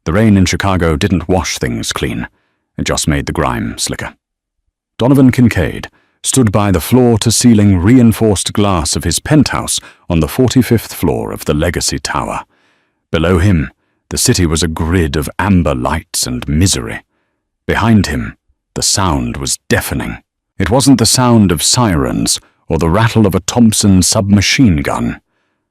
The rain in Chicago didn't wash things clean. It just made the grime slicker. Donovan Kincaid stood by the floor-to-ceiling reinforced glass of his penthouse on the 45th floor of the Legacy Tower. Below him, the city was a grid of amber lights and misery. Behind him, the sound was deafening. It wasn't the sound of sirens or the rattle of a Thompson submachine gun.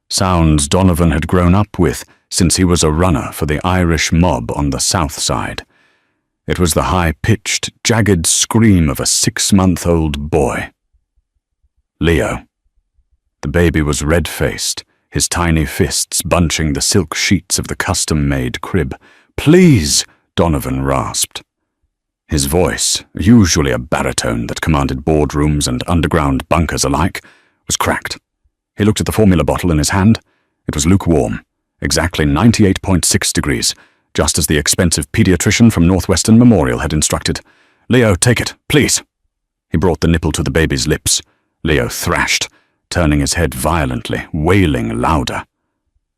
Sounds Donovan had grown up with since he was a runner for the Irish mob on the South Side. It was the high-pitched, jagged scream of a 6-month-old boy. Leo. The baby was red-faced, his tiny fists bunching the silk sheets of the custom-made crib. "Please," Donovan rasped. His voice, usually a baritone that commanded boardrooms and underground bunkers alike, was cracked. He looked at the formula bottle in his hand. It was lukewarm, exactly 98.6 degrees, just as the expensive pediatrician from Northwestern Memorial had instructed. "Leo, take it, please." He brought the nipple to the baby's lips. Leo thrashed, turning his head violently, wailing louder.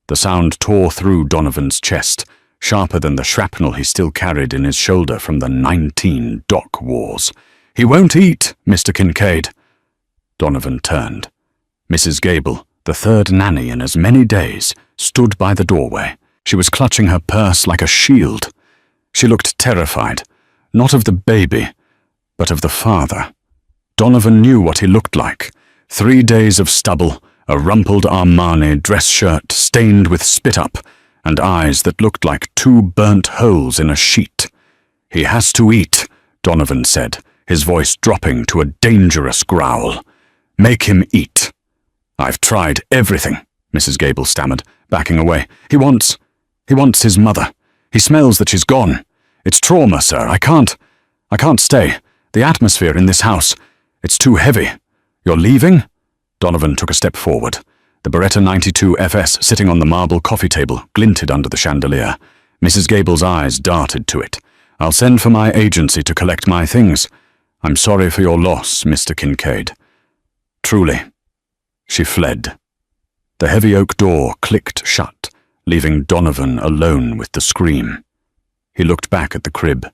The sound tore through Donovan's chest, sharper than the shrapnel he still carried in his shoulder from the 19 dock wars. "He won't eat, Mr. Kincaid." Donovan turned. Mrs. Gable, the third nanny in as many days, stood by the doorway. She was clutching her purse like a shield. She looked terrified, not of the baby, but of the father. Donovan knew what he looked like. 3 days of stubble, a rumpled Armani dress shirt stained with spit-up, and eyes that looked like 2 burnt holes in a sheet. "He has to eat," Donovan said, his voice dropping to a dangerous growl. "Make him eat." "I've tried everything," Mrs. Gable stammered, backing away. He wants his mother. He smells that she's gone. It's trauma, sir. I can't stay. The atmosphere in this house, it's too heavy. You're leaving?" Donovan took a step forward. The Beretta 92 FS sitting on the marble coffee table glinted under the chandelier. Mrs. Gable's eyes darted to it. "I'll send for my agency to collect my things. I'm sorry for your loss, Mr. Kincaid. Truly." She fled. The heavy oak door clicked shut, leaving Donovan alone with the scream. He looked back at the crib.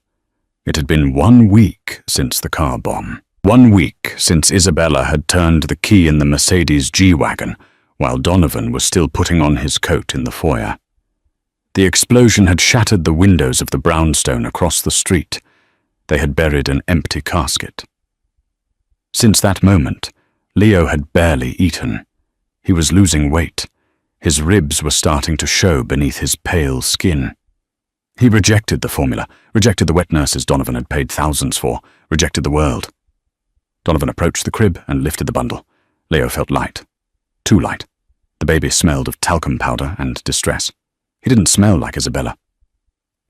It had been 1 week since the car bomb. 1 week since Isabella had turned the key in the Mercedes G-Wagon, while Donovan was still putting on his coat in the foyer. The explosion had shattered the windows of the brownstone across the street. They had buried an empty casket. Since that moment, Leo had barely eaten. He was losing weight. His ribs were starting to show beneath his pale skin. He rejected the formula, rejected the wet nurses Donovan had paid thousands for, rejected the world. Donovan approached the crib and lifted the bundle. Leo felt light. Too light. The baby smelled of talcum powder and distress. He didn't smell like Isabella.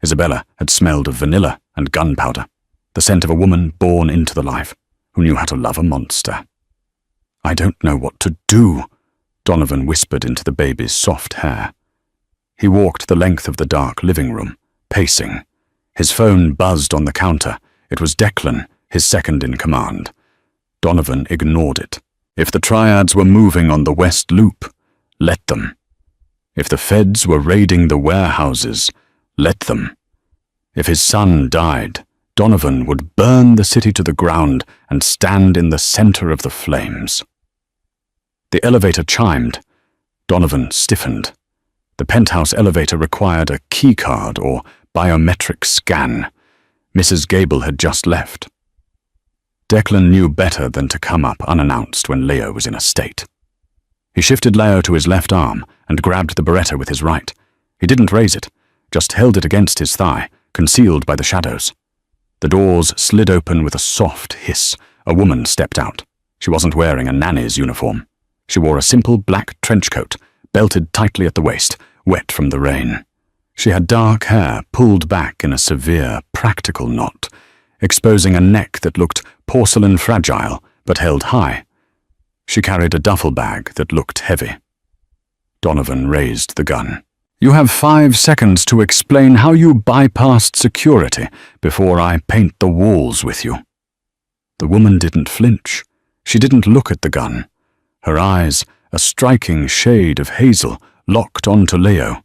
Isabella had smelled of vanilla and gunpowder, the scent of a woman born into the life, who knew how to love a monster. "I don't know what to do," Donovan whispered into the baby's soft hair. He walked the length of the dark living room, pacing. His phone buzzed on the counter. It was Declan, his second in command. Donovan ignored it. If the triads were moving on the West Loop, let them. If the feds were raiding the warehouses, let them. If his son died, Donovan would burn the city to the ground and stand in the center of the flames. The elevator chimed. Donovan stiffened. The penthouse elevator required a keycard or biometric scan. Mrs. Gable had just left. Declan knew better than to come up unannounced when Leo was in a state. He shifted Leo to his left arm and grabbed the Beretta with his right. He didn't raise it, just held it against his thigh, concealed by the shadows. The doors slid open with a soft hiss. A woman stepped out. She wasn't wearing a nanny's uniform. She wore a simple black trench coat, belted tightly at the waist, wet from the rain. She had dark hair pulled back in a severe, practical knot, exposing a neck that looked porcelain fragile but held high. She carried a duffel bag that looked heavy. Donovan raised the gun. "You have 5 seconds to explain how you bypassed security before I paint the walls with you." The woman didn't flinch. She didn't look at the gun. Her eyes, a striking shade of hazel, locked onto Leo.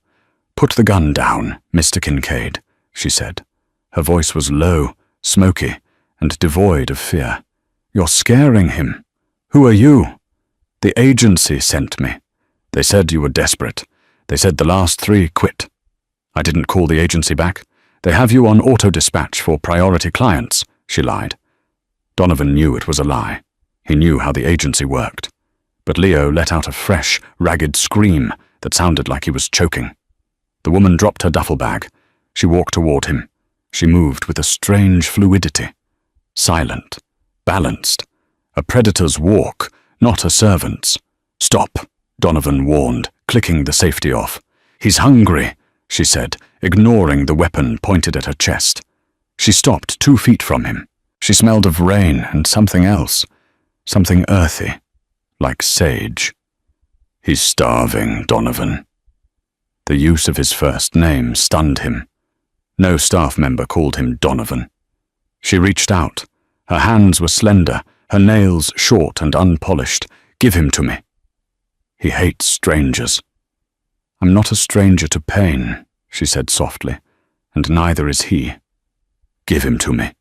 "Put the gun down, Mr. Kincaid," she said. Her voice was low, smoky, and devoid of fear. "You're scaring him. Who are you?" "The agency sent me. They said you were desperate. They said the last 3 quit. I didn't call the agency back. They have you on auto-dispatch for priority clients," she lied. Donovan knew it was a lie. He knew how the agency worked. But Leo let out a fresh, ragged scream that sounded like he was choking. The woman dropped her duffel bag. She walked toward him. She moved with a strange fluidity. Silent, balanced. A predator's walk, not a servant's. "Stop," Donovan warned, clicking the safety off. "He's hungry," she said, ignoring the weapon pointed at her chest. She stopped 2 feet from him. She smelled of rain and something else, something earthy, like sage. "He's starving, Donovan." The use of his first name stunned him. No staff member called him Donovan. She reached out. Her hands were slender, her nails short and unpolished. "Give him to me." "He hates strangers." "I'm not a stranger to pain," she said softly, "and neither is he." "Give him to me."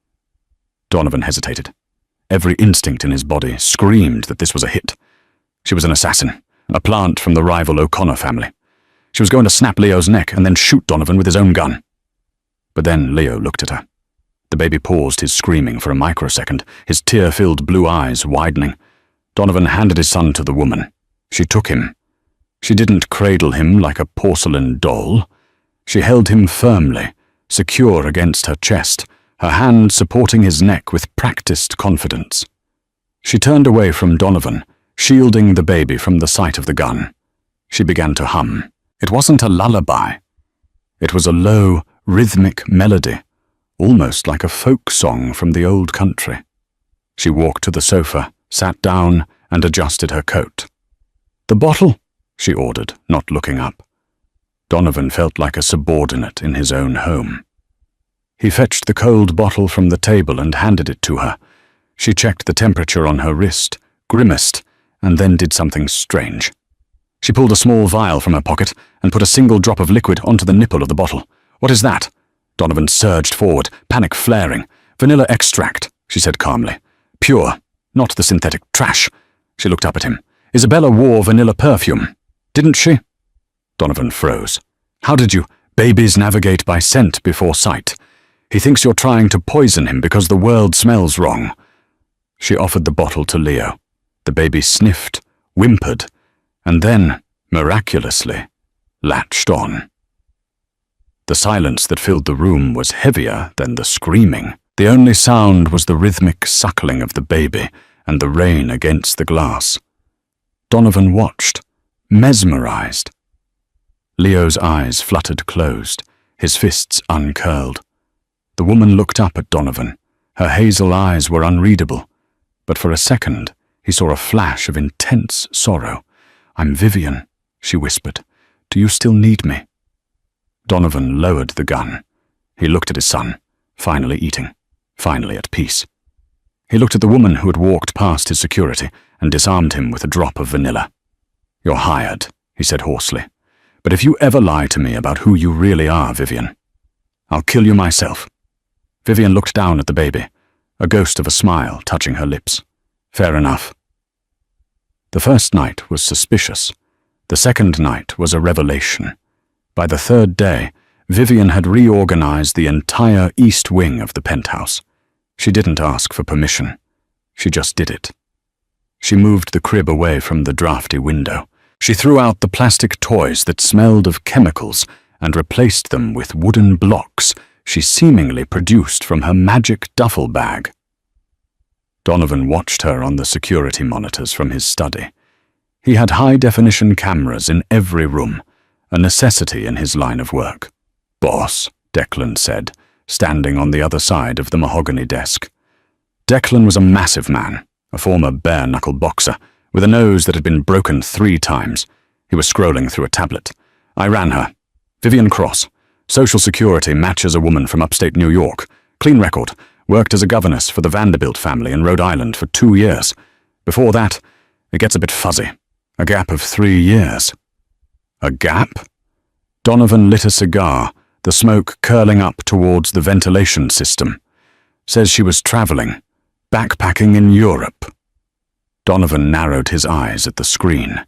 Donovan hesitated. Every instinct in his body screamed that this was a hit. She was an assassin, a plant from the rival O'Connor family. She was going to snap Leo's neck and then shoot Donovan with his own gun. But then Leo looked at her. The baby paused his screaming for a microsecond, his tear-filled blue eyes widening. Donovan handed his son to the woman. She took him. She didn't cradle him like a porcelain doll. She held him firmly, secure against her chest, her hand supporting his neck with practiced confidence. She turned away from Donovan, shielding the baby from the sight of the gun. She began to hum. It wasn't a lullaby. It was a low, rhythmic melody, almost like a folk song from the old country. She walked to the sofa, sat down, and adjusted her coat. "The bottle," she ordered, not looking up. Donovan felt like a subordinate in his own home. He fetched the cold bottle from the table and handed it to her. She checked the temperature on her wrist, grimaced, and then did something strange. She pulled a small vial from her pocket and put a single drop of liquid onto the nipple of the bottle. "What is that?" Donovan surged forward, panic flaring. "Vanilla extract," she said calmly. "Pure, not the synthetic trash." She looked up at him. "Isabella wore vanilla perfume, didn't she?" Donovan froze. "How did you? Babies navigate by scent before sight. He thinks you're trying to poison him because the world smells wrong." She offered the bottle to Leo. The baby sniffed, whimpered, and then, miraculously, latched on. The silence that filled the room was heavier than the screaming. The only sound was the rhythmic suckling of the baby and the rain against the glass. Donovan watched, mesmerized. Leo's eyes fluttered closed, his fists uncurled. The woman looked up at Donovan. Her hazel eyes were unreadable, but for a second he saw a flash of intense sorrow. "I'm Vivian," she whispered. "Do you still need me?" Donovan lowered the gun. He looked at his son, finally eating, finally at peace. He looked at the woman who had walked past his security and disarmed him with a drop of vanilla. "You're hired," he said hoarsely. "But if you ever lie to me about who you really are, Vivian, I'll kill you myself." Vivian looked down at the baby, a ghost of a smile touching her lips. "Fair enough." The first night was suspicious. The second night was a revelation. By the third day, Vivian had reorganized the entire east wing of the penthouse. She didn't ask for permission. She just did it. She moved the crib away from the drafty window. She threw out the plastic toys that smelled of chemicals and replaced them with wooden blocks she seemingly produced from her magic duffel bag. Donovan watched her on the security monitors from his study. He had high-definition cameras in every room, a necessity in his line of work. "Boss," Declan said, standing on the other side of the mahogany desk. Declan was a massive man, a former bare-knuckle boxer, with a nose that had been broken 3 times. He was scrolling through a tablet. "I ran her. Vivian Cross. Social Security matches a woman from upstate New York. Clean record. Worked as a governess for the Vanderbilt family in Rhode Island for 2 years. Before that, it gets a bit fuzzy. A gap of 3 years." "A gap?" Donovan lit a cigar, the smoke curling up towards the ventilation system. Says she was traveling, backpacking in Europe. Donovan narrowed his eyes at the screen.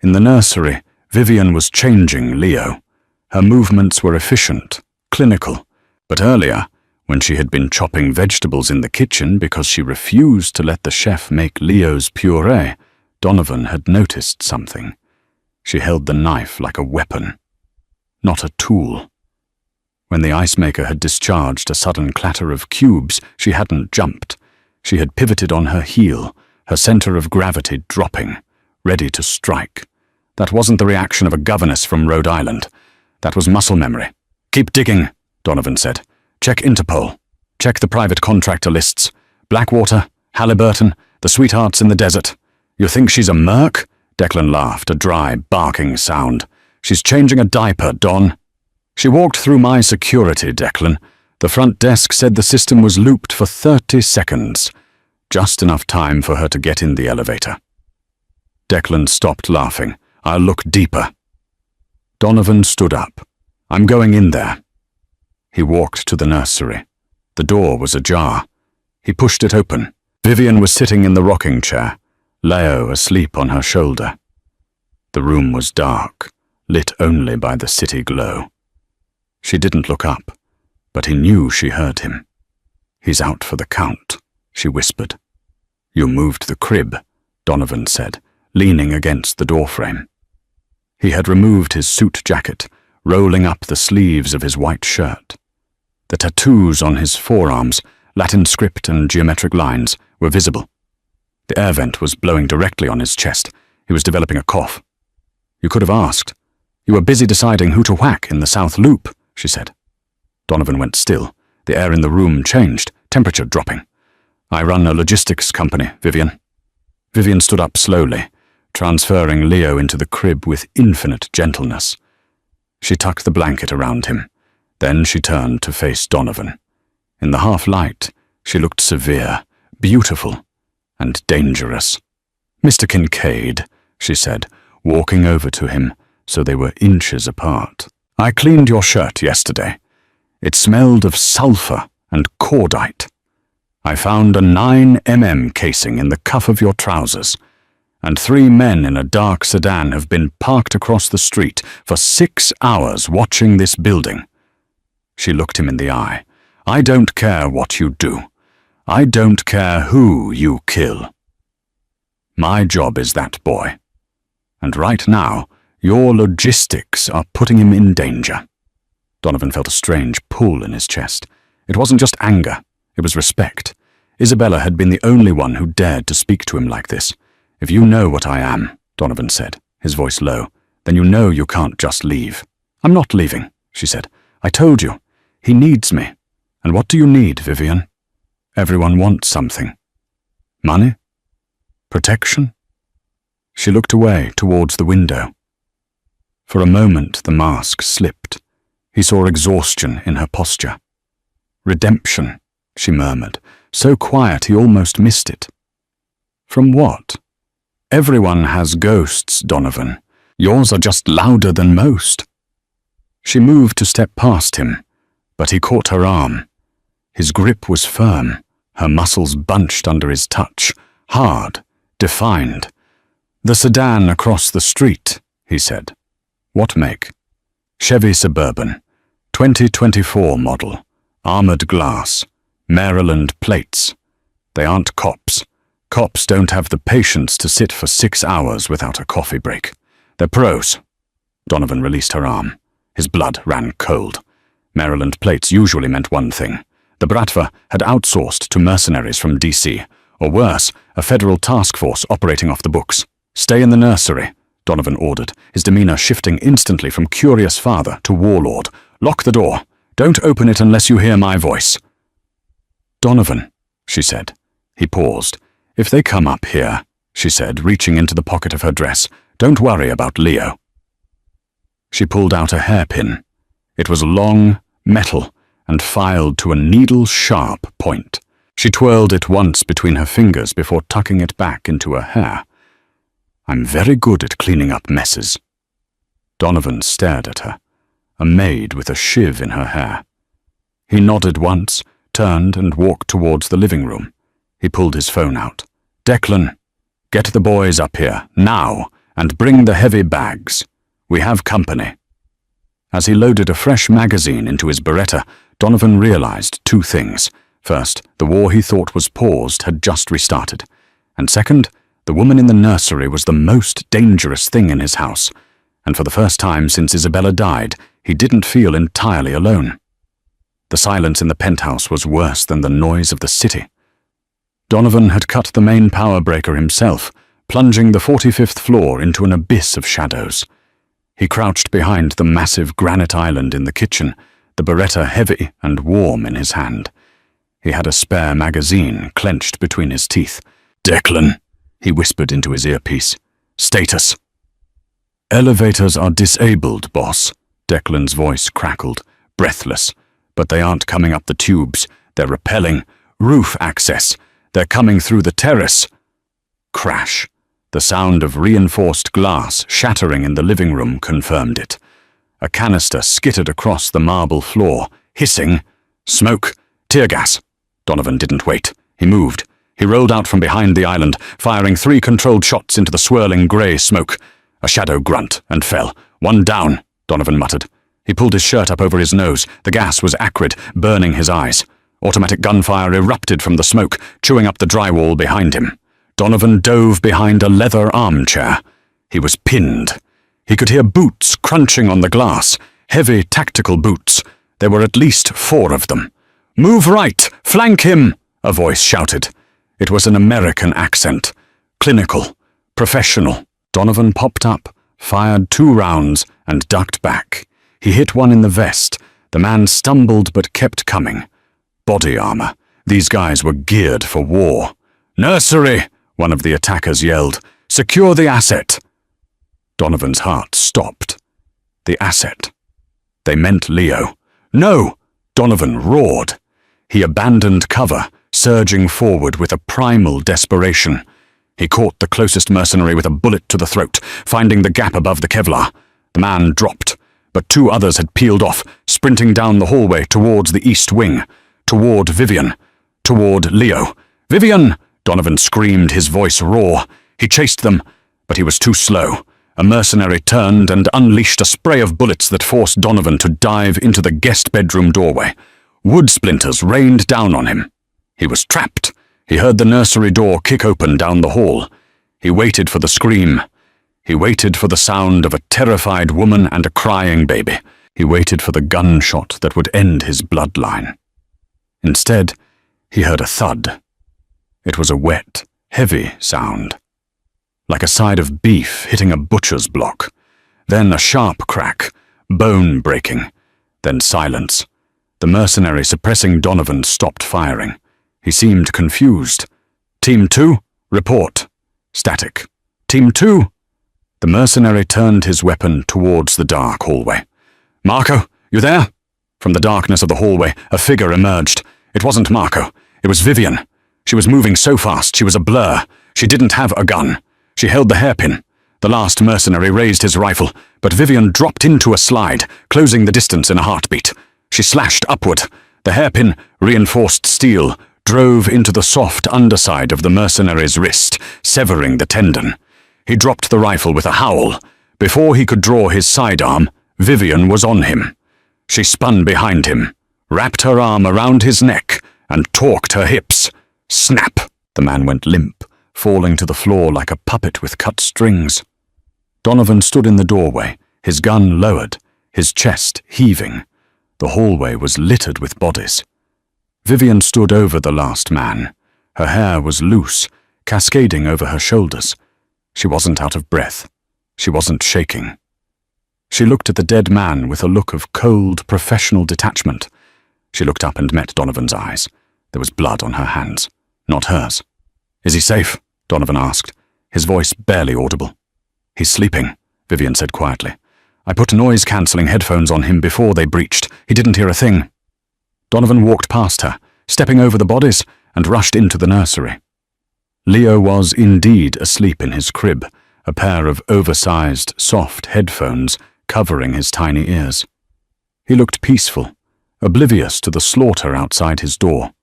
In the nursery, Vivian was changing Leo. Her movements were efficient, clinical, but earlier, when she had been chopping vegetables in the kitchen because she refused to let the chef make Leo's puree, Donovan had noticed something. She held the knife like a weapon, not a tool. When the ice maker had discharged a sudden clatter of cubes, she hadn't jumped. She had pivoted on her heel, her center of gravity dropping, ready to strike. That wasn't the reaction of a governess from Rhode Island. That was muscle memory. "Keep digging," Donovan said. "Check Interpol. Check the private contractor lists. Blackwater, Halliburton, the sweethearts in the desert. You think she's a merc?" Declan laughed, a dry, barking sound. "She's changing a diaper, Don." "She walked through my security, Declan. The front desk said the system was looped for 30 seconds. Just enough time for her to get in the elevator." Declan stopped laughing. "I'll look deeper." Donovan stood up. "I'm going in there." He walked to the nursery. The door was ajar. He pushed it open. Vivian was sitting in the rocking chair, Leo asleep on her shoulder. The room was dark, lit only by the city glow. She didn't look up, but he knew she heard him. "He's out for the count," she whispered. "You moved the crib," Donovan said, leaning against the doorframe. He had removed his suit jacket, rolling up the sleeves of his white shirt. The tattoos on his forearms, Latin script and geometric lines, were visible. The air vent was blowing directly on his chest. He was developing a cough. "You could have asked. You were busy deciding who to whack in the South Loop," she said. Donovan went still. The air in the room changed, temperature dropping. "I run a logistics company, Vivian." Vivian stood up slowly, transferring Leo into the crib with infinite gentleness. She tucked the blanket around him. Then she turned to face Donovan. In the half-light, she looked severe, beautiful, and dangerous. "Mr. Kincaid," she said, walking over to him so they were inches apart. "I cleaned your shirt yesterday. It smelled of sulfur and cordite. I found a 9mm casing in the cuff of your trousers, and 3 men in a dark sedan have been parked across the street for 6 hours watching this building." She looked him in the eye. "I don't care what you do. I don't care who you kill. My job is that boy. And right now, your logistics are putting him in danger." Donovan felt a strange pull in his chest. It wasn't just anger, it was respect. Isabella had been the only one who dared to speak to him like this. "If you know what I am," Donovan said, his voice low, "then you know you can't just leave." "I'm not leaving," she said. "I told you. He needs me. And what do you need, Vivian? Everyone wants something. Money? Protection?" She looked away towards the window. For a moment the mask slipped. He saw exhaustion in her posture. "Redemption," she murmured, so quiet he almost missed it. "From what?" "Everyone has ghosts, Donovan. Yours are just louder than most." She moved to step past him, but he caught her arm. His grip was firm, her muscles bunched under his touch, hard, defined. "The sedan across the street," he said. "What make?" "Chevy Suburban, 2024 model, armored glass, Maryland plates. They aren't cops. Cops don't have the patience to sit for 6 hours without a coffee break. They're pros." Donovan released her arm. His blood ran cold. Maryland plates usually meant one thing. The Bratva had outsourced to mercenaries from D.C., or worse, a federal task force operating off the books. "Stay in the nursery," Donovan ordered, his demeanor shifting instantly from curious father to warlord. "Lock the door. Don't open it unless you hear my voice." "Donovan," she said. He paused. "If they come up here," she said, reaching into the pocket of her dress, "don't worry about Leo." She pulled out a hairpin. It was long, metal, and filed to a needle-sharp point. She twirled it once between her fingers before tucking it back into her hair. "I'm very good at cleaning up messes." Donovan stared at her. a maid with a shiv in her hair. He nodded once, turned and walked towards the living room. He pulled his phone out. "Declan, get the boys up here, now, and bring the heavy bags. We have company." As he loaded a fresh magazine into his Beretta, Donovan realized two things. First, the war he thought was paused had just restarted. And second, the woman in the nursery was the most dangerous thing in his house. And for the first time since Isabella died, he didn't feel entirely alone. The silence in the penthouse was worse than the noise of the city. Donovan had cut the main power breaker himself, plunging the 45th floor into an abyss of shadows. He crouched behind the massive granite island in the kitchen, the Beretta heavy and warm in his hand. He had a spare magazine clenched between his teeth. "Declan," he whispered into his earpiece. "Status." "Elevators are disabled, boss." Declan's voice crackled, breathless. "But they aren't coming up the tubes. They're repelling. Roof access. They're coming through the terrace." Crash. The sound of reinforced glass shattering in the living room confirmed it. A canister skittered across the marble floor, hissing. "Smoke! Tear gas!" Donovan didn't wait. He moved. He rolled out from behind the island, firing 3 controlled shots into the swirling grey smoke. A shadow grunt and fell. "One down," Donovan muttered. He pulled his shirt up over his nose. The gas was acrid, burning his eyes. Automatic gunfire erupted from the smoke, chewing up the drywall behind him. Donovan dove behind a leather armchair. He was pinned. He could hear boots crunching on the glass, heavy tactical boots. There were at least 4 of them. "Move right! Flank him!" a voice shouted. It was an American accent. Clinical. Professional. Donovan popped up, fired 2 rounds, and ducked back. He hit one in the vest. The man stumbled but kept coming. Body armor. These guys were geared for war. "Nursery!" one of the attackers yelled. "Secure the asset!" Donovan's heart stopped. The asset. They meant Leo. "No!" Donovan roared. He abandoned cover, surging forward with a primal desperation. He caught the closest mercenary with a bullet to the throat, finding the gap above the Kevlar. The man dropped, but 2 others had peeled off, sprinting down the hallway towards the east wing, toward Vivian, toward Leo. "Vivian!" Donovan screamed, his voice raw. He chased them, but he was too slow. A mercenary turned and unleashed a spray of bullets that forced Donovan to dive into the guest bedroom doorway. Wood splinters rained down on him. He was trapped. He heard the nursery door kick open down the hall. He waited for the scream. He waited for the sound of a terrified woman and a crying baby. He waited for the gunshot that would end his bloodline. Instead, he heard a thud. It was a wet, heavy sound, like a side of beef hitting a butcher's block. Then a sharp crack, bone breaking. Then silence. The mercenary suppressing Donovan stopped firing. He seemed confused. "Team 2, report." Static. "Team 2." The mercenary turned his weapon towards the dark hallway. "Marco, you there?" From the darkness of the hallway, a figure emerged. It wasn't Marco. It was Vivian. She was moving so fast she was a blur. She didn't have a gun. She held the hairpin. The last mercenary raised his rifle, but Vivian dropped into a slide, closing the distance in a heartbeat. She slashed upward. The hairpin, reinforced steel, drove into the soft underside of the mercenary's wrist, severing the tendon. He dropped the rifle with a howl. Before he could draw his sidearm, Vivian was on him. She spun behind him, wrapped her arm around his neck, and torqued her hips. Snap! The man went limp, falling to the floor like a puppet with cut strings. Donovan stood in the doorway, his gun lowered, his chest heaving. The hallway was littered with bodies. Vivian stood over the last man. Her hair was loose, cascading over her shoulders. She wasn't out of breath. She wasn't shaking. She looked at the dead man with a look of cold, professional detachment. She looked up and met Donovan's eyes. There was blood on her hands, not hers. "Is he safe?" Donovan asked, his voice barely audible. "He's sleeping," Vivian said quietly. "I put noise-cancelling headphones on him before they breached. He didn't hear a thing." Donovan walked past her, stepping over the bodies, and rushed into the nursery. Leo was indeed asleep in his crib, a pair of oversized, soft headphones covering his tiny ears. He looked peaceful, oblivious to the slaughter outside his door.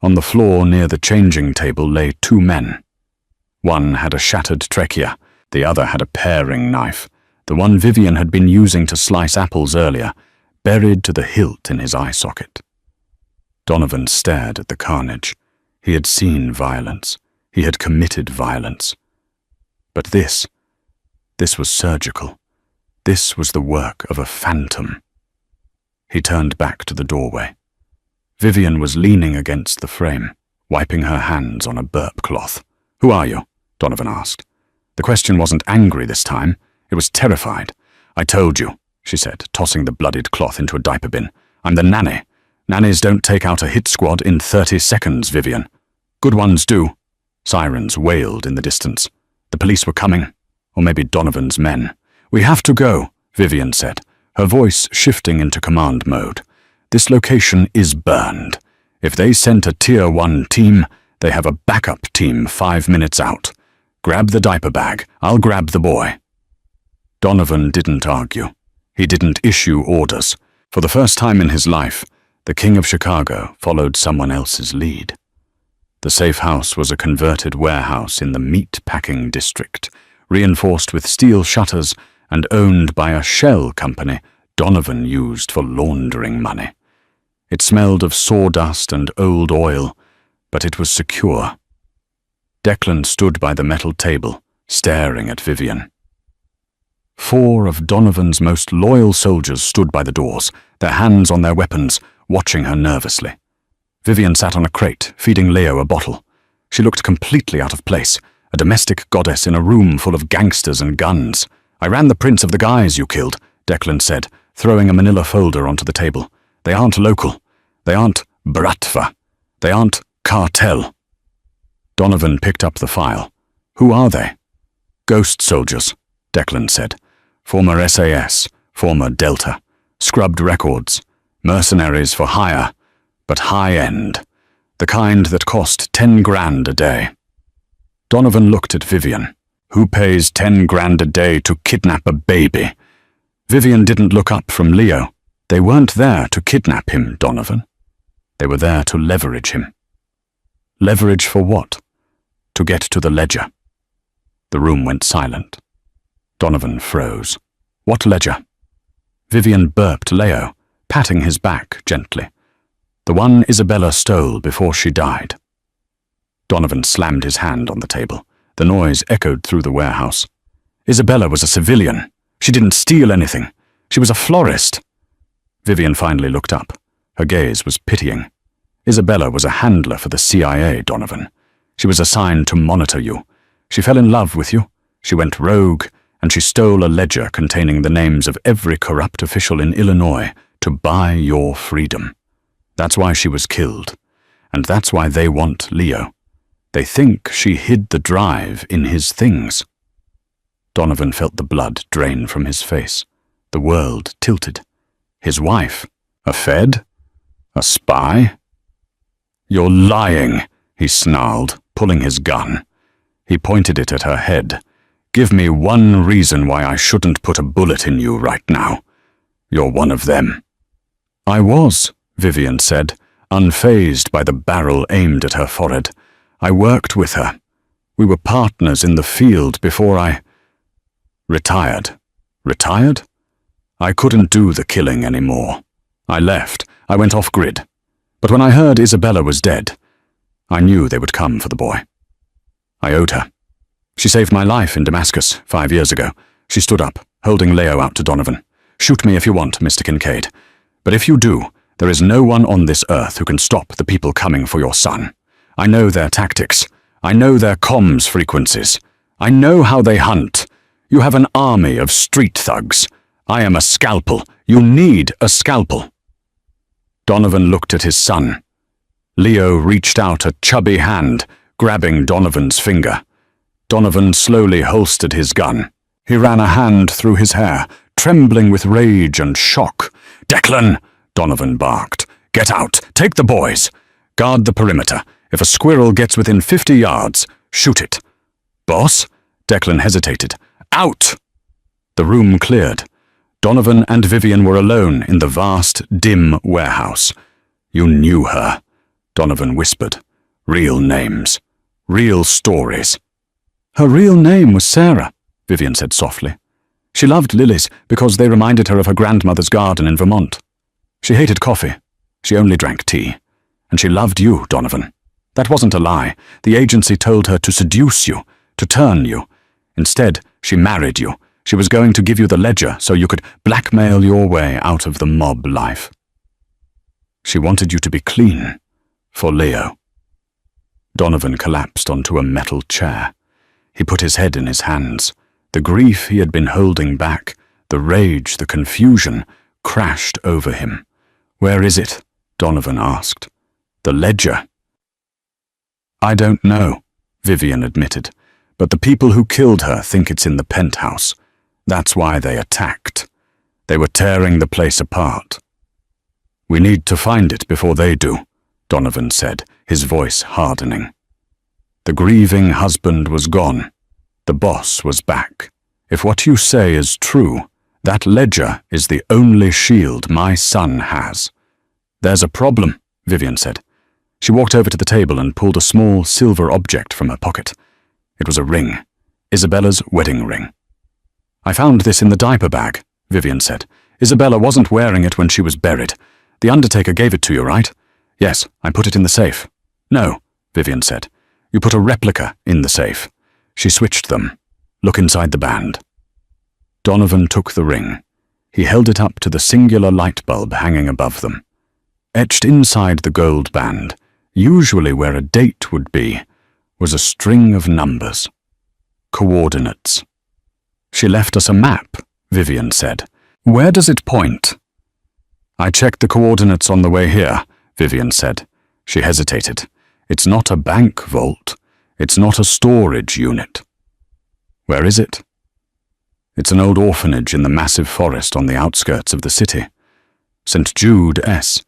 On the floor near the changing table lay two men. One had a shattered trachea, the other had a paring knife, the one Vivian had been using to slice apples earlier, buried to the hilt in his eye socket. Donovan stared at the carnage. He had seen violence. He had committed violence. But this was surgical. This was the work of a phantom. He turned back to the doorway. Vivian was leaning against the frame, wiping her hands on a burp cloth. "Who are you?" Donovan asked. The question wasn't angry this time. It was terrified. "I told you," she said, tossing the bloodied cloth into a diaper bin. "I'm the nanny. Nannies don't take out a hit squad in 30 seconds, Vivian." "Good ones do." Sirens wailed in the distance. The police were coming, or maybe Donovan's men. "We have to go," Vivian said, her voice shifting into command mode. "This location is burned. If they sent a Tier 1 team, they have a backup team 5 minutes out. Grab the diaper bag. I'll grab the boy." Donovan didn't argue. He didn't issue orders. For the first time in his life, the King of Chicago followed someone else's lead. The safe house was a converted warehouse in the meat-packing district, reinforced with steel shutters and owned by a shell company Donovan used for laundering money. It smelled of sawdust and old oil, but it was secure. Declan stood by the metal table, staring at Vivian. 4 of Donovan's most loyal soldiers stood by the doors, their hands on their weapons, watching her nervously. Vivian sat on a crate, feeding Leo a bottle. She looked completely out of place, a domestic goddess in a room full of gangsters and guns. "I ran the prints of the guys you killed," Declan said, throwing a manila folder onto the table. "They aren't local. They aren't Bratva. They aren't cartel." Donovan picked up the file. "Who are they?" "Ghost soldiers," Declan said. "Former SAS, former Delta. Scrubbed records. Mercenaries for hire, but high-end. The kind that cost 10 grand a day." Donovan looked at Vivian. "Who pays 10 grand a day to kidnap a baby?" Vivian didn't look up from Leo. They weren't there to kidnap him, Donovan. They were there to leverage him. Leverage for what? To get to the ledger. The room went silent. Donovan froze. "What ledger?" Vivian burped Leo, patting his back gently. "The one Isabella stole before she died." Donovan slammed his hand on the table. The noise echoed through the warehouse. "Isabella was a civilian. She didn't steal anything. She was a florist." Vivian finally looked up. Her gaze was pitying. "Isabella was a handler for the CIA, Donovan. She was assigned to monitor you. She fell in love with you. She went rogue, and she stole a ledger containing the names of every corrupt official in Illinois to buy your freedom. That's why she was killed. And that's why they want Leo. They think she hid the drive in his things." Donovan felt the blood drain from his face. The world tilted. His wife? A Fed? A spy? "You're lying," he snarled, pulling his gun. He pointed it at her head. "Give me one reason why I shouldn't put a bullet in you right now. You're one of them." "I was," Vivian said, unfazed by the barrel aimed at her forehead. "I worked with her. We were partners in the field before I retired." "Retired?" "I couldn't do the killing anymore. I left. I went off-grid. But when I heard Isabella was dead, I knew they would come for the boy. I owed her. She saved my life in Damascus 5 years ago." She stood up, holding Leo out to Donovan. "Shoot me if you want, Mr. Kincaid. But if you do, there is no one on this earth who can stop the people coming for your son. I know their tactics. I know their comms frequencies. I know how they hunt. You have an army of street thugs. I am a scalpel. You need a scalpel." Donovan looked at his son. Leo reached out a chubby hand, grabbing Donovan's finger. Donovan slowly holstered his gun. He ran a hand through his hair, trembling with rage and shock. "Declan!" Donovan barked. "Get out! Take the boys! Guard the perimeter. If a squirrel gets within 50 yards, shoot it." "Boss?" Declan hesitated. "Out!" The room cleared. Donovan and Vivian were alone in the vast, dim warehouse. "You knew her," Donovan whispered. "Real names. Real stories." "Her real name was Sarah," Vivian said softly. "She loved lilies because they reminded her of her grandmother's garden in Vermont. She hated coffee. She only drank tea. And she loved you, Donovan. That wasn't a lie. The agency told her to seduce you, to turn you. Instead, she married you. She was going to give you the ledger so you could blackmail your way out of the mob life. She wanted you to be clean. For Leo." Donovan collapsed onto a metal chair. He put his head in his hands. The grief he had been holding back, the rage, the confusion, crashed over him. "Where is it?" Donovan asked. "The ledger." "I don't know," Vivian admitted, "but the people who killed her think it's in the penthouse. That's why they attacked. They were tearing the place apart." "We need to find it before they do," Donovan said, his voice hardening. The grieving husband was gone. The boss was back. "If what you say is true, that ledger is the only shield my son has." "There's a problem," Vivian said. She walked over to the table and pulled a small silver object from her pocket. It was a ring, Isabella's wedding ring. "I found this in the diaper bag," Vivian said. "Isabella wasn't wearing it when she was buried. The undertaker gave it to you, right?" "Yes, I put it in the safe." "No," Vivian said. "You put a replica in the safe." She switched them. "Look inside the band." Donovan took the ring. He held it up to the singular light bulb hanging above them. Etched inside the gold band, usually where a date would be, was a string of numbers. Coordinates. "She left us a map," Vivian said. "Where does it point?" "I checked the coordinates on the way here," Vivian said. She hesitated. "It's not a bank vault. It's not a storage unit." "Where is it?" "It's an old orphanage in the massive forest on the outskirts of the city. St. Jude S.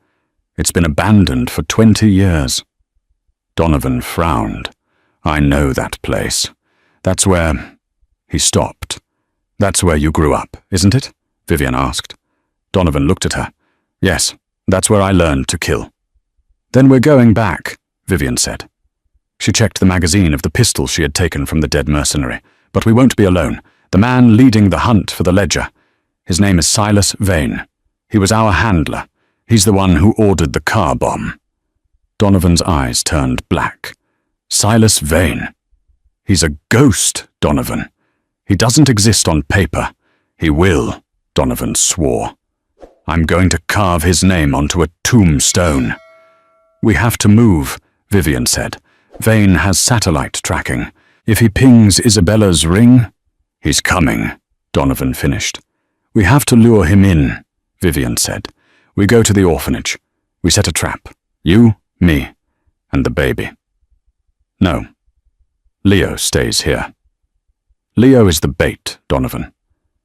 It's been abandoned for 20 years. Donovan frowned. "I know that place. That's where—" He stopped. "That's where you grew up, isn't it?" Vivian asked. Donovan looked at her. "Yes, that's where I learned to kill." "Then we're going back," Vivian said. She checked the magazine of the pistol she had taken from the dead mercenary. "But we won't be alone. The man leading the hunt for the ledger. His name is Silas Vane. He was our handler. He's the one who ordered the car bomb." Donovan's eyes turned black. "Silas Vane. He's a ghost, Donovan. He doesn't exist on paper. He will," Donovan swore. "I'm going to carve his name onto a tombstone." "We have to move," Vivian said. "Vane has satellite tracking. If he pings Isabella's ring—" "He's coming," Donovan finished. "We have to lure him in," Vivian said. "We go to the orphanage. We set a trap. You, me, and the baby." "No. Leo stays here." "Leo is the bait, Donovan.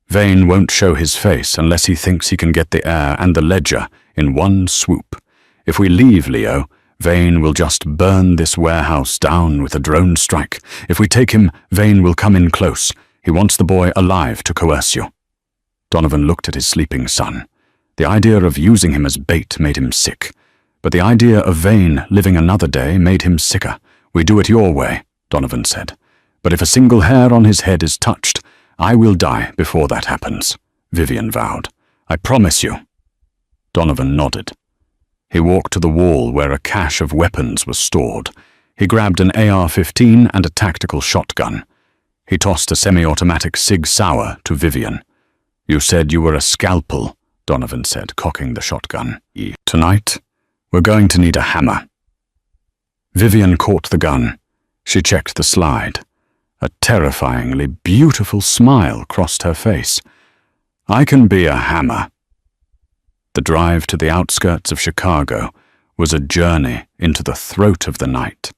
Vane won't show his face unless he thinks he can get the heir and the ledger in one swoop. If we leave Leo, Vane will just burn this warehouse down with a drone strike. If we take him, Vane will come in close. He wants the boy alive to coerce you." Donovan looked at his sleeping son. The idea of using him as bait made him sick. But the idea of Vane living another day made him sicker. "We do it your way," Donovan said. "But if a single hair on his head is touched, I will die before that happens," Vivian vowed. "I promise you." Donovan nodded. He walked to the wall where a cache of weapons was stored. He grabbed an AR-15 and a tactical shotgun. He tossed a semi-automatic Sig Sauer to Vivian. "You said you were a scalpel," Donovan said, cocking the shotgun. "Tonight, we're going to need a hammer." Vivian caught the gun. She checked the slide. A terrifyingly beautiful smile crossed her face. "I can be a hammer." The drive to the outskirts of Chicago was a journey into the throat of the night.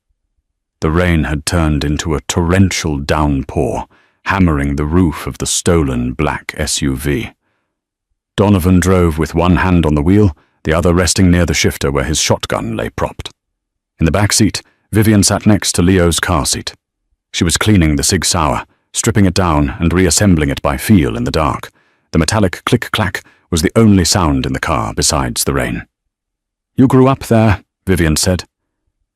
The rain had turned into a torrential downpour, hammering the roof of the stolen black SUV. Donovan drove with one hand on the wheel, the other resting near the shifter where his shotgun lay propped. In the back seat, Vivian sat next to Leo's car seat. She was cleaning the Sig Sauer, stripping it down and reassembling it by feel in the dark. The metallic click-clack was the only sound in the car besides the rain. "You grew up there," Vivian said.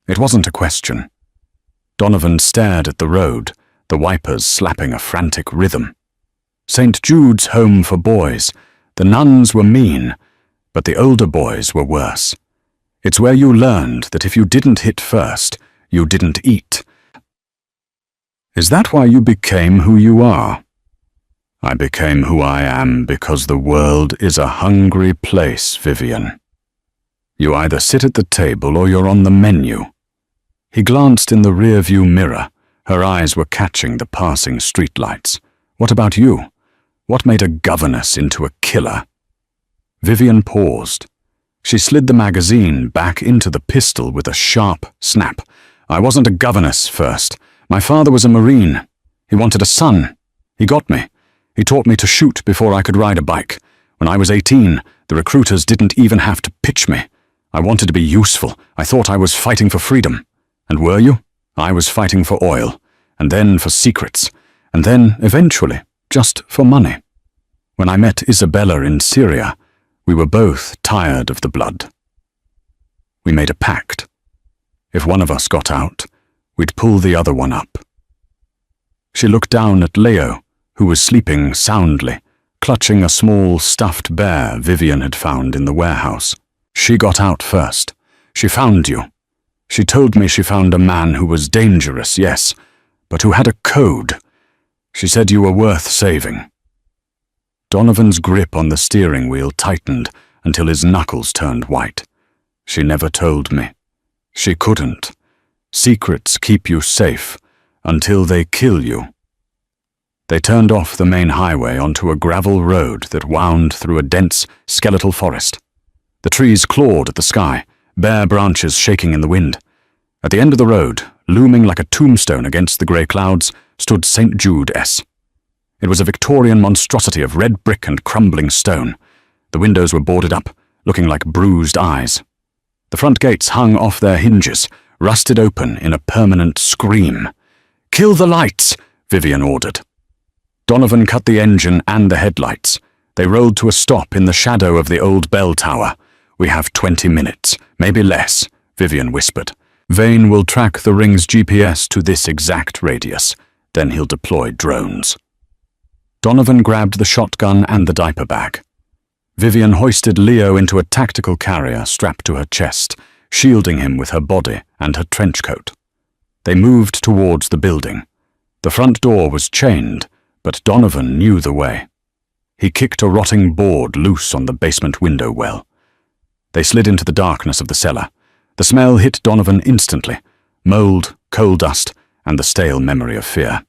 It wasn't a question. Donovan stared at the road, the wipers slapping a frantic rhythm. St. Jude's home for boys. The nuns were mean, but the older boys were worse. It's where you learned that if you didn't hit first, you didn't eat. Is that why you became who you are? I became who I am because the world is a hungry place, Vivian. You either sit at the table or you're on the menu. He glanced in the rear-view mirror. Her eyes were catching the passing streetlights. What about you? What made a governess into a killer? Vivian paused. She slid the magazine back into the pistol with a sharp snap. I wasn't a governess first. My father was a Marine. He wanted a son. He got me. He taught me to shoot before I could ride a bike. When I was 18, the recruiters didn't even have to pitch me. I wanted to be useful. I thought I was fighting for freedom. And were you? I was fighting for oil, and then for secrets, and then, eventually, just for money. When I met Isabella in Syria, we were both tired of the blood. We made a pact. If one of us got out, we'd pull the other one up. She looked down at Leo, who was sleeping soundly, clutching a small stuffed bear Vivian had found in the warehouse. She got out first. She found you. She told me she found a man who was dangerous, yes, but who had a code. She said you were worth saving. Donovan's grip on the steering wheel tightened until his knuckles turned white. She never told me. She couldn't. Secrets keep you safe until they kill you. They turned off the main highway onto a gravel road that wound through a dense, skeletal forest. The trees clawed at the sky, bare branches shaking in the wind. At the end of the road, looming like a tombstone against the grey clouds, stood St. Jude S. It was a Victorian monstrosity of red brick and crumbling stone. The windows were boarded up, looking like bruised eyes. The front gates hung off their hinges, rusted open in a permanent scream. "Kill the lights!" Vivian ordered. Donovan cut the engine and the headlights. They rolled to a stop in the shadow of the old bell tower. "We have 20 minutes, maybe less," Vivian whispered. "Vane will track the ring's GPS to this exact radius. Then he'll deploy drones." Donovan grabbed the shotgun and the diaper bag. Vivian hoisted Leo into a tactical carrier strapped to her chest, shielding him with her body and her trench coat. They moved towards the building. The front door was chained, but Donovan knew the way. He kicked a rotting board loose on the basement window well. They slid into the darkness of the cellar. The smell hit Donovan instantly. Mold, coal dust, and the stale memory of fear.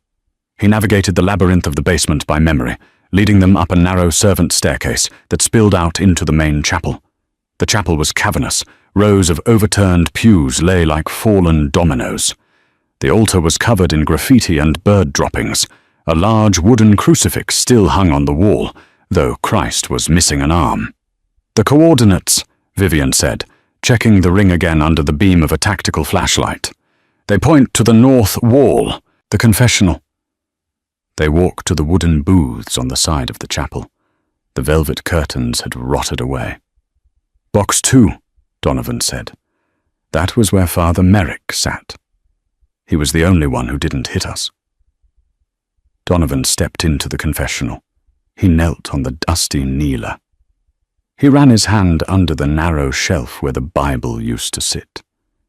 He navigated the labyrinth of the basement by memory, leading them up a narrow servant staircase that spilled out into the main chapel. The chapel was cavernous. Rows of overturned pews lay like fallen dominoes. The altar was covered in graffiti and bird droppings. A large wooden crucifix still hung on the wall, though Christ was missing an arm. "The coordinates," Vivian said, checking the ring again under the beam of a tactical flashlight. "They point to the north wall, the confessional." They walked to the wooden booths on the side of the chapel. The velvet curtains had rotted away. "Box 2, Donovan said. That was where Father Merrick sat. He was the only one who didn't hit us. Donovan stepped into the confessional. He knelt on the dusty kneeler. He ran his hand under the narrow shelf where the Bible used to sit.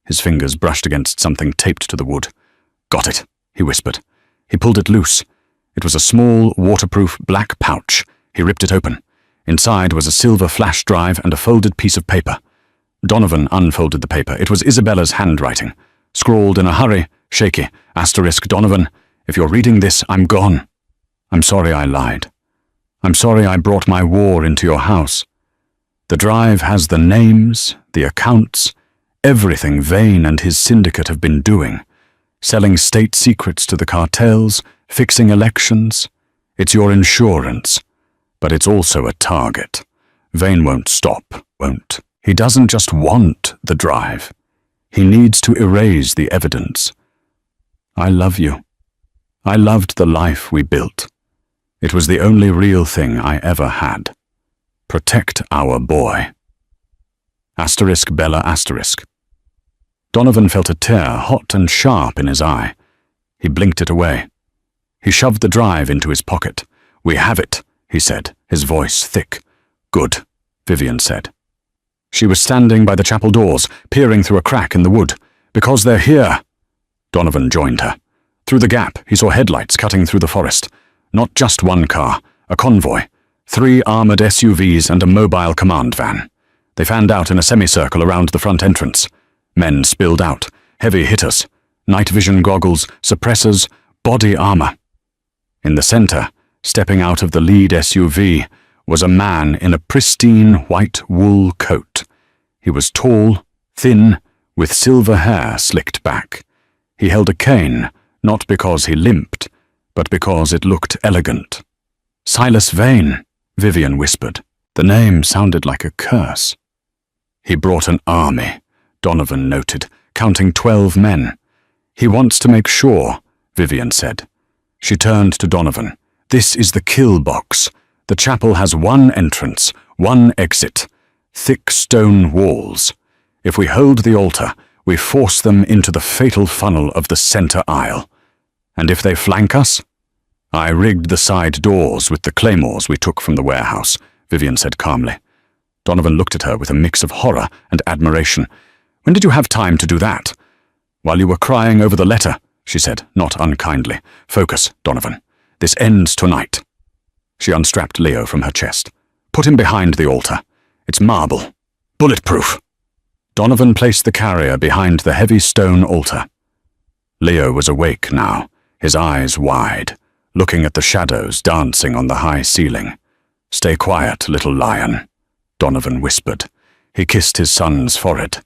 His fingers brushed against something taped to the wood. "Got it," he whispered. He pulled it loose. It was a small, waterproof black pouch. He ripped it open. Inside was a silver flash drive and a folded piece of paper. Donovan unfolded the paper. It was Isabella's handwriting. Scrawled in a hurry, shaky, *, Donovan, if you're reading this, I'm gone. I'm sorry I lied. I'm sorry I brought my war into your house. The drive has the names, the accounts, everything Vane and his syndicate have been doing. Selling state secrets to the cartels, fixing elections. It's your insurance. But it's also a target. Vane won't stop, won't. He doesn't just want the drive. He needs to erase the evidence. I love you. I loved the life we built. It was the only real thing I ever had. Protect our boy. Asterisk Bella asterisk. Donovan felt a tear hot and sharp in his eye. He blinked it away. He shoved the drive into his pocket. We have it, he said, his voice thick. Good, Vivian said. She was standing by the chapel doors, peering through a crack in the wood. Because they're here. Donovan joined her. Through the gap, he saw headlights cutting through the forest. Not just one car, a convoy. 3 armored SUVs and a mobile command van. They fanned out in a semicircle around the front entrance. Men spilled out, heavy hitters, night vision goggles, suppressors, body armor. In the center, stepping out of the lead SUV, was a man in a pristine white wool coat. He was tall, thin, with silver hair slicked back. He held a cane, not because he limped, but because it looked elegant. Silas Vane, Vivian whispered. The name sounded like a curse. He brought an army, Donovan noted, counting 12 men. He wants to make sure, Vivian said. She turned to Donovan. This is the kill box. The chapel has 1 entrance, 1 exit. Thick stone walls. If we hold the altar, we force them into the fatal funnel of the center aisle. And if they flank us? I rigged the side doors with the claymores we took from the warehouse, Vivian said calmly. Donovan looked at her with a mix of horror and admiration. When did you have time to do that? While you were crying over the letter, she said, not unkindly. Focus, Donovan. This ends tonight. She unstrapped Leo from her chest. Put him behind the altar. It's marble. Bulletproof. Donovan placed the carrier behind the heavy stone altar. Leo was awake now, his eyes wide, looking at the shadows dancing on the high ceiling. Stay quiet, little lion, Donovan whispered. He kissed his son's forehead.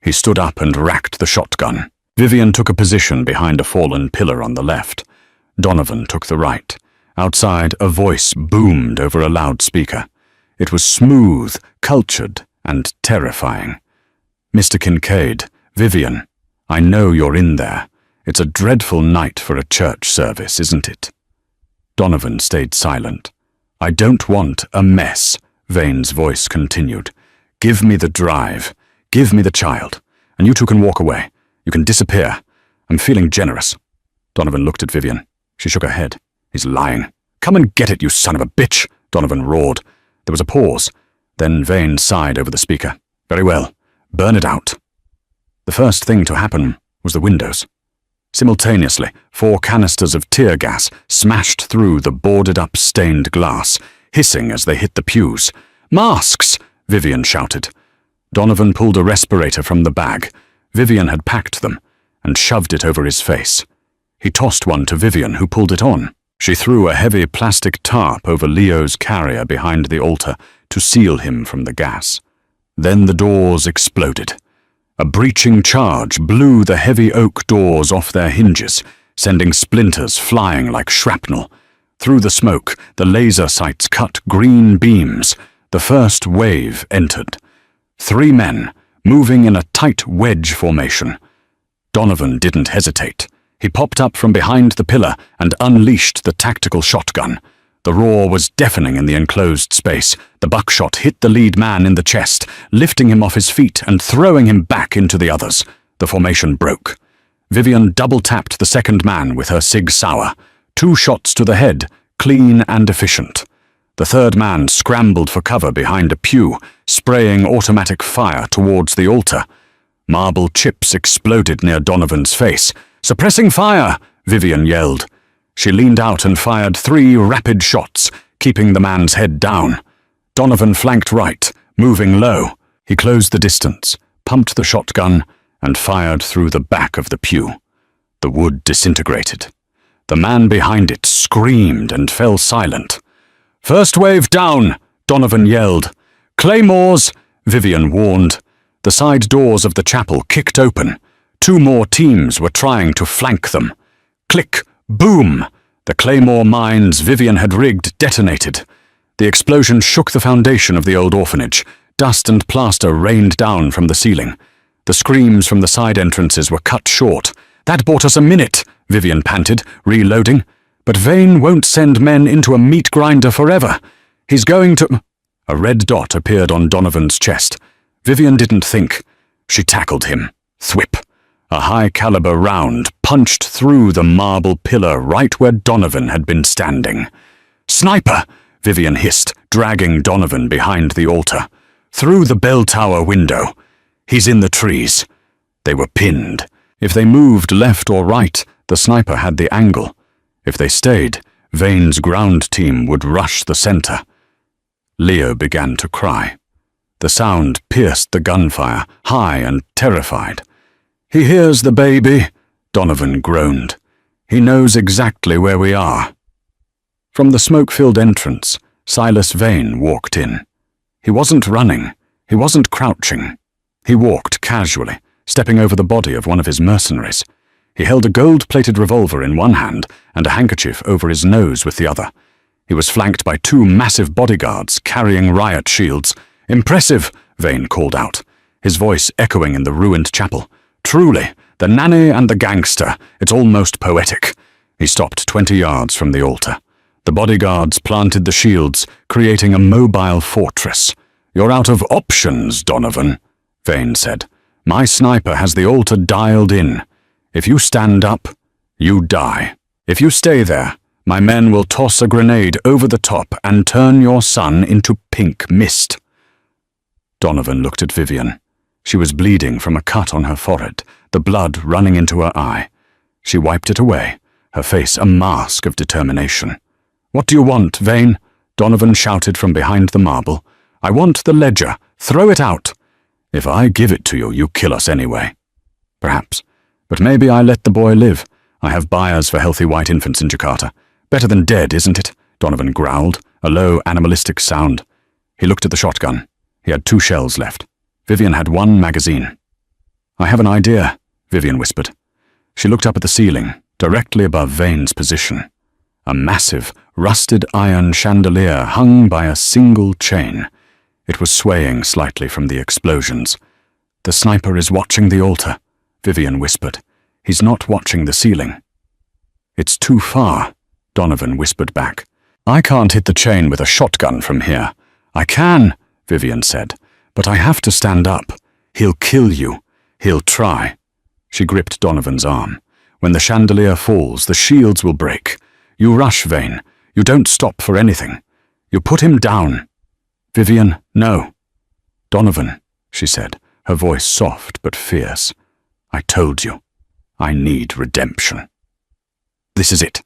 He stood up and racked the shotgun. Vivian took a position behind a fallen pillar on the left. Donovan took the right. Outside, a voice boomed over a loudspeaker. It was smooth, cultured, and terrifying. Mr. Kincaid, Vivian, I know you're in there. It's a dreadful night for a church service, isn't it? Donovan stayed silent. I don't want a mess, Vane's voice continued. Give me the drive. Give me the child. And you two can walk away. You can disappear. I'm feeling generous. Donovan looked at Vivian. She shook her head. He's lying. Come and get it, you son of a bitch, Donovan roared. There was a pause. Then Vane sighed over the speaker. Very well. Burn it out. The first thing to happen was the windows. Simultaneously, 4 canisters of tear gas smashed through the boarded-up stained glass, hissing as they hit the pews. Masks! Vivian shouted. Donovan pulled a respirator from the bag. Vivian had packed them, and shoved it over his face. He tossed one to Vivian, who pulled it on. She threw a heavy plastic tarp over Leo's carrier behind the altar to seal him from the gas. Then the doors exploded. A breaching charge blew the heavy oak doors off their hinges, sending splinters flying like shrapnel. Through the smoke, the laser sights cut green beams. The first wave entered. 3 men, moving in a tight wedge formation. Donovan didn't hesitate. He popped up from behind the pillar and unleashed the tactical shotgun. The roar was deafening in the enclosed space. The buckshot hit the lead man in the chest, lifting him off his feet and throwing him back into the others. The formation broke. Vivian double-tapped the second man with her Sig Sauer. 2 shots to the head, clean and efficient. The third man scrambled for cover behind a pew, spraying automatic fire towards the altar. Marble chips exploded near Donovan's face. Suppressing fire, Vivian yelled. She leaned out and fired 3 rapid shots, keeping the man's head down. Donovan flanked right, moving low. He closed the distance, pumped the shotgun, and fired through the back of the pew. The wood disintegrated. The man behind it screamed and fell silent. First wave down, Donovan yelled. Claymores, Vivian warned. The side doors of the chapel kicked open. 2 more teams were trying to flank them. Click, boom! The claymore mines Vivian had rigged detonated. The explosion shook the foundation of the old orphanage. Dust and plaster rained down from the ceiling. The screams from the side entrances were cut short. That bought us a minute, Vivian panted, reloading. But Vane won't send men into a meat grinder forever. He's going to— A red dot appeared on Donovan's chest. Vivian didn't think. She tackled him. Thwip. A high-caliber round punched through the marble pillar right where Donovan had been standing. "Sniper!" Vivian hissed, dragging Donovan behind the altar. "Through the bell tower window. He's in the trees." They were pinned. If they moved left or right, the sniper had the angle. If they stayed, Vane's ground team would rush the center. Leo began to cry. The sound pierced the gunfire, high and terrified. "He hears the baby," Donovan groaned. "He knows exactly where we are." From the smoke-filled entrance, Silas Vane walked in. He wasn't running. He wasn't crouching. He walked casually, stepping over the body of one of his mercenaries. He held a gold-plated revolver in one hand and a handkerchief over his nose with the other. He was flanked by two massive bodyguards carrying riot shields. "Impressive," Vane called out, his voice echoing in the ruined chapel. "Truly, the nanny and the gangster. It's almost poetic." He stopped 20 yards from the altar. The bodyguards planted the shields, creating a mobile fortress. "You're out of options, Donovan," Vane said. "My sniper has the altar dialed in. If you stand up, you die. If you stay there, my men will toss a grenade over the top and turn your son into pink mist." Donovan looked at Vivian. She was bleeding from a cut on her forehead, the blood running into her eye. She wiped it away, her face a mask of determination. "What do you want, Vane?" Donovan shouted from behind the marble. "I want the ledger. Throw it out." "If I give it to you, you kill us anyway." "Perhaps. But maybe I let the boy live. I have buyers for healthy white infants in Jakarta. Better than dead, isn't it?" Donovan growled, a low, animalistic sound. He looked at the shotgun. He had 2 shells left. Vivian had 1 magazine. "I have an idea," Vivian whispered. She looked up at the ceiling, directly above Vane's position. A massive, rusted iron chandelier hung by a single chain. It was swaying slightly from the explosions. "The sniper is watching the altar," Vivian whispered. "He's not watching the ceiling." "It's too far," Donovan whispered back. "I can't hit the chain with a shotgun from here." "I can," Vivian said, "but I have to stand up. He'll kill you. He'll try." She gripped Donovan's arm. "When the chandelier falls, the shields will break. You rush, Vane. You don't stop for anything. You put him down." "Vivian, no." "Donovan," she said, her voice soft but fierce. "I told you. I need redemption. This is it."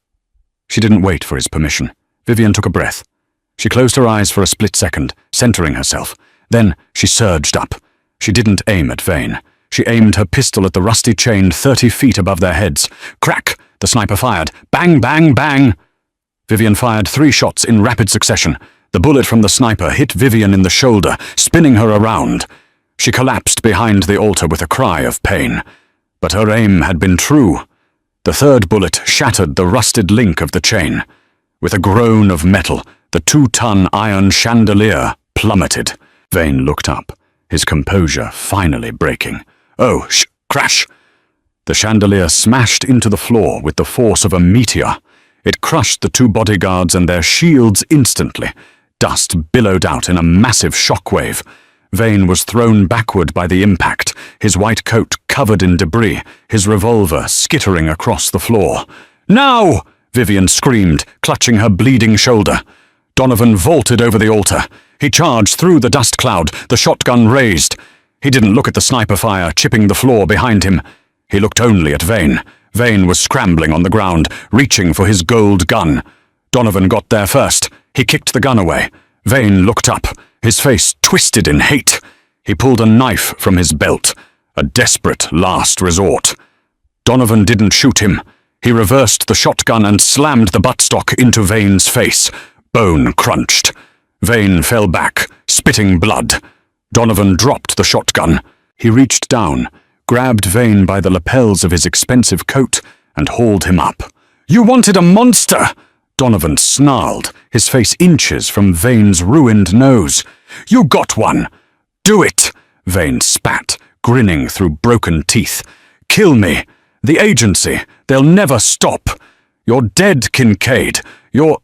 She didn't wait for his permission. Vivian took a breath. She closed her eyes for a split second, centering herself. Then she surged up. She didn't aim at Vane. She aimed her pistol at the rusty chain 30 feet above their heads. Crack! The sniper fired. Bang, bang, bang! Vivian fired 3 shots in rapid succession. The bullet from the sniper hit Vivian in the shoulder, spinning her around. She collapsed behind the altar with a cry of pain. But her aim had been true. The 3rd bullet shattered the rusted link of the chain. With a groan of metal, the 2-ton iron chandelier plummeted. Vane looked up, his composure finally breaking. "Oh, crash!" The chandelier smashed into the floor with the force of a meteor. It crushed the 2 bodyguards and their shields instantly. Dust billowed out in a massive shockwave. Vane was thrown backward by the impact, his white coat covered in debris, his revolver skittering across the floor. "Now!" Vivian screamed, clutching her bleeding shoulder. Donovan vaulted over the altar. He charged through the dust cloud, the shotgun raised. He didn't look at the sniper fire chipping the floor behind him. He looked only at Vane. Vane was scrambling on the ground, reaching for his gold gun. Donovan got there first. He kicked the gun away. Vane looked up, his face twisted in hate. He pulled a knife from his belt, a desperate last resort. Donovan didn't shoot him. He reversed the shotgun and slammed the buttstock into Vane's face. Bone crunched. Vane fell back, spitting blood. Donovan dropped the shotgun. He reached down, grabbed Vane by the lapels of his expensive coat, and hauled him up. "You wanted a monster!" Donovan snarled, his face inches from Vane's ruined nose. "You got one! Do it!" Vane spat, grinning through broken teeth. "Kill me! The agency! They'll never stop! You're dead, Kincaid. You're—"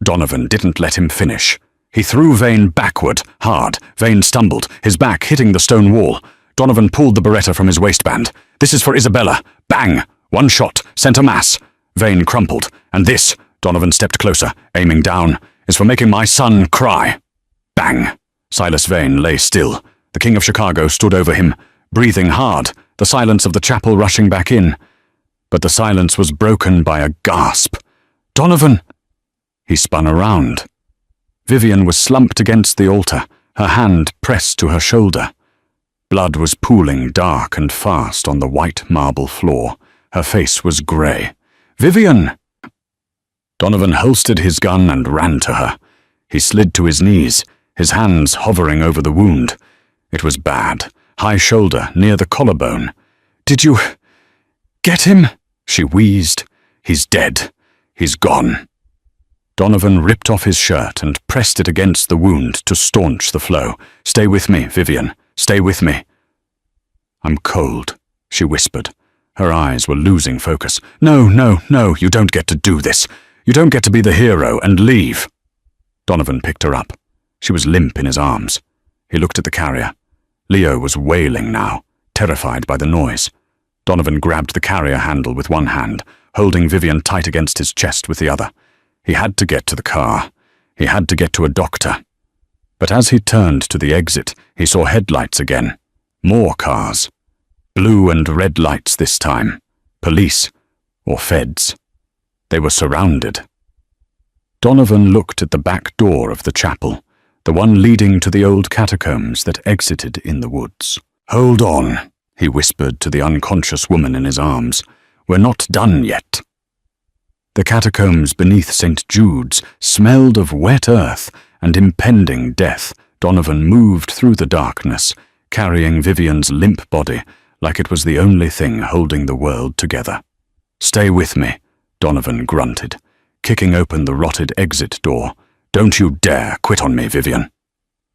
Donovan didn't let him finish. He threw Vane backward, hard. Vane stumbled, his back hitting the stone wall. Donovan pulled the Beretta from his waistband. "This is for Isabella." Bang! One shot, centre mass. Vane crumpled. "And this," Donovan stepped closer, aiming down, "is for making my son cry." Bang! Silas Vane lay still. The King of Chicago stood over him, breathing hard, the silence of the chapel rushing back in. But the silence was broken by a gasp. "Donovan!" He spun around. Vivian was slumped against the altar, her hand pressed to her shoulder. Blood was pooling dark and fast on the white marble floor. Her face was grey. "Vivian!" Donovan holstered his gun and ran to her. He slid to his knees, his hands hovering over the wound. It was bad, high shoulder, near the collarbone. "Did you get him?" she wheezed. "He's dead. He's gone." Donovan ripped off his shirt and pressed it against the wound to staunch the flow. "Stay with me, Vivian. Stay with me." "I'm cold," she whispered. Her eyes were losing focus. "No, no, no, you don't get to do this. You don't get to be the hero and leave." Donovan picked her up. She was limp in his arms. He looked at the carrier. Leo was wailing now, terrified by the noise. Donovan grabbed the carrier handle with one hand, holding Vivian tight against his chest with the other. He had to get to the car. He had to get to a doctor. But as he turned to the exit, he saw headlights again. More cars. Blue and red lights this time. Police. Or feds. They were surrounded. Donovan looked at the back door of the chapel, the one leading to the old catacombs that exited in the woods. "Hold on," he whispered to the unconscious woman in his arms. "We're not done yet." The catacombs beneath St. Jude's smelled of wet earth and impending death. Donovan moved through the darkness, carrying Vivian's limp body like it was the only thing holding the world together. "Stay with me," Donovan grunted, kicking open the rotted exit door. "Don't you dare quit on me, Vivian."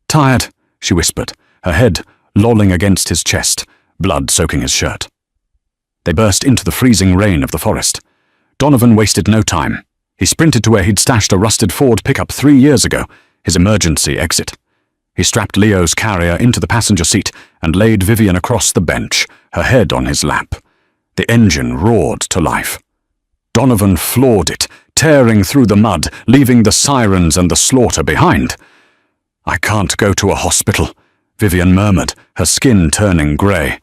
"Tired," she whispered, her head lolling against his chest, blood soaking his shirt. They burst into the freezing rain of the forest. Donovan wasted no time. He sprinted to where he'd stashed a rusted Ford pickup 3 years ago, his emergency exit. He strapped Leo's carrier into the passenger seat and laid Vivian across the bench, her head on his lap. The engine roared to life. Donovan floored it, tearing through the mud, leaving the sirens and the slaughter behind. "I can't go to a hospital," Vivian murmured, her skin turning grey.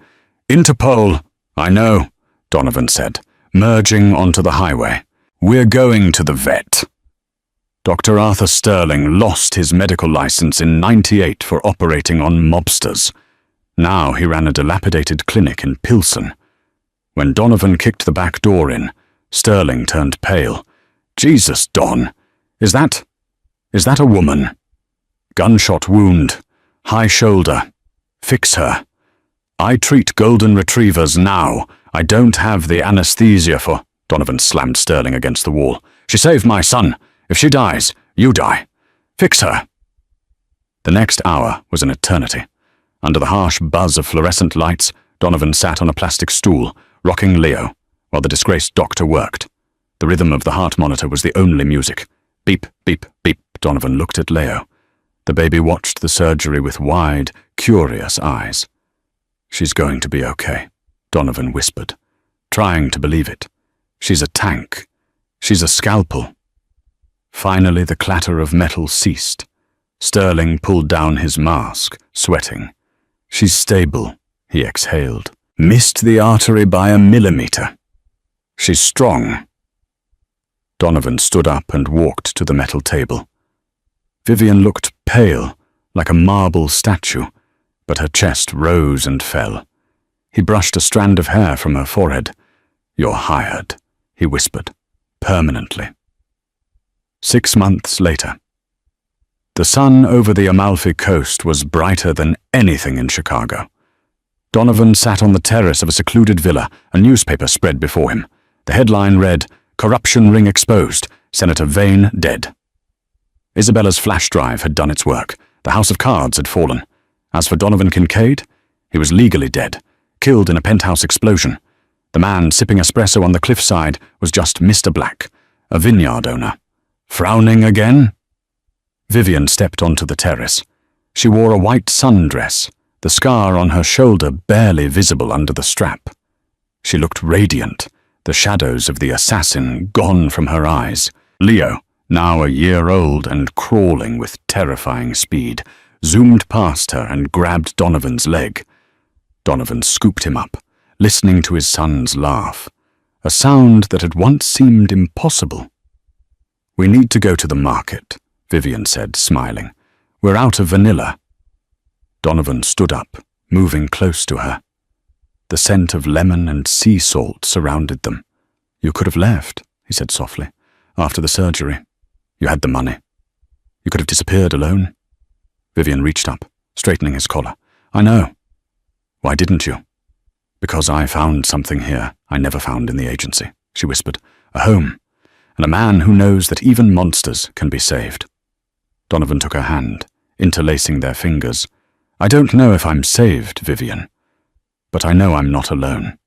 "Interpol." "I know," Donovan said, merging onto the highway. "We're going to the vet." Dr. Arthur Sterling lost his medical license in '98 for operating on mobsters. Now he ran a dilapidated clinic in Pilsen. When Donovan kicked the back door in, Sterling turned pale. "Jesus, Don, is that a woman?" "Gunshot wound, high shoulder. Fix her. I treat golden retrievers now. I don't have the anesthesia for—" Donovan slammed Sterling against the wall. "She saved my son. If she dies, you die. Fix her." The next hour was an eternity. Under the harsh buzz of fluorescent lights, Donovan sat on a plastic stool, rocking Leo, while the disgraced doctor worked. The rhythm of the heart monitor was the only music. Beep, beep, beep. Donovan looked at Leo. The baby watched the surgery with wide, curious eyes. "She's going to be okay," Donovan whispered, trying to believe it. "She's a tank. She's a scalpel." Finally, the clatter of metal ceased. Sterling pulled down his mask, sweating. "She's stable," he exhaled. "Missed the artery by a millimeter. She's strong." Donovan stood up and walked to the metal table. Vivian looked pale, like a marble statue, but her chest rose and fell. He brushed a strand of hair from her forehead. "You're hired," he whispered, "permanently." 6 months later. The sun over the Amalfi Coast was brighter than anything in Chicago. Donovan sat on the terrace of a secluded villa, a newspaper spread before him. The headline read, "Corruption Ring Exposed, Senator Vane Dead." Isabella's flash drive had done its work. The house of cards had fallen. As for Donovan Kincaid, he was legally dead, killed in a penthouse explosion. The man sipping espresso on the cliffside was just Mr. Black, a vineyard owner. Frowning again? Vivian stepped onto the terrace. She wore a white sundress, the scar on her shoulder barely visible under the strap. She looked radiant, the shadows of the assassin gone from her eyes. Leo, now a year old and crawling with terrifying speed, zoomed past her and grabbed Donovan's leg. Donovan scooped him up, listening to his son's laugh, a sound that had once seemed impossible. "We need to go to the market," Vivian said, smiling. "We're out of vanilla." Donovan stood up, moving close to her. The scent of lemon and sea salt surrounded them. "You could have left," he said softly, "after the surgery. You had the money. You could have disappeared alone." Vivian reached up, straightening his collar. "I know." "Why didn't you?" "Because I found something here I never found in the agency," she whispered. "A home, and a man who knows that even monsters can be saved." Donovan took her hand, interlacing their fingers. "I don't know if I'm saved, Vivian, but I know I'm not alone."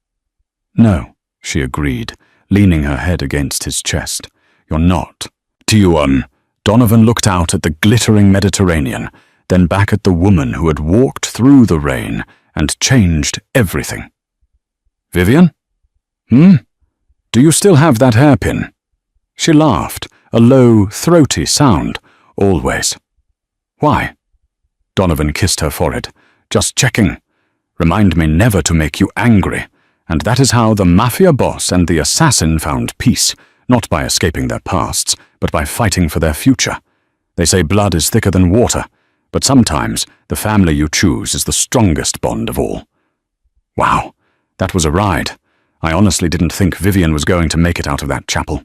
"No," she agreed, leaning her head against his chest. "You're not." Donovan looked out at the glittering Mediterranean, then back at the woman who had walked through the rain and changed everything. "Vivian? Do you still have that hairpin?" She laughed, a low, throaty sound. "Always." "Why?" Donovan kissed her forehead. "Just checking. Remind me never to make you angry. And that is how the mafia boss and the assassin found peace, not by escaping their pasts, but by fighting for their future. They say blood is thicker than water, but sometimes the family you choose is the strongest bond of all." Wow, that was a ride. I honestly didn't think Vivian was going to make it out of that chapel.